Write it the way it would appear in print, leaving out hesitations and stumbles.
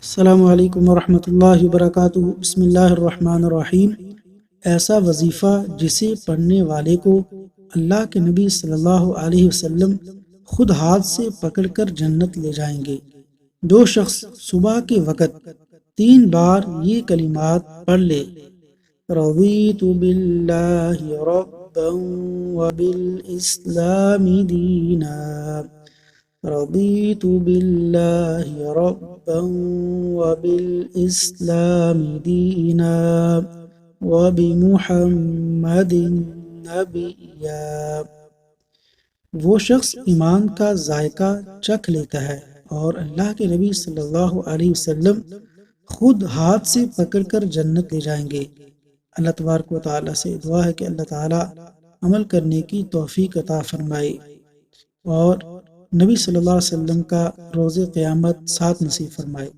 السلام علیکم ورحمۃ اللہ وبرکاتہ۔ بسم اللہ الرحمن الرحیم۔ ایسا وظیفہ جسے پڑھنے والے کو اللہ کے نبی صلی اللہ علیہ وسلم خود ہاتھ سے پکڑ کر جنت لے جائیں گے۔ جو شخص صبح کے وقت 3 بار یہ کلمات پڑھ لے، رضیت باللہ ربا وبالاسلام دینا، رضیت باللہ ربا وبالاسلام دینا وبمحمد نبیا، وہ شخص ایمان کا ذائقہ چکھ لیتا ہے اور اللہ کے نبی صلی اللہ علیہ وسلم خود ہاتھ سے پکڑ کر جنت لے جائیں گے۔ اللہ تبارک و تعالیٰ سے دعا ہے کہ اللہ تعالیٰ عمل کرنے کی توفیق عطا فرمائے اور نبی صلی اللہ علیہ وسلم کا روز قیامت ساتھ نصیب فرمائے۔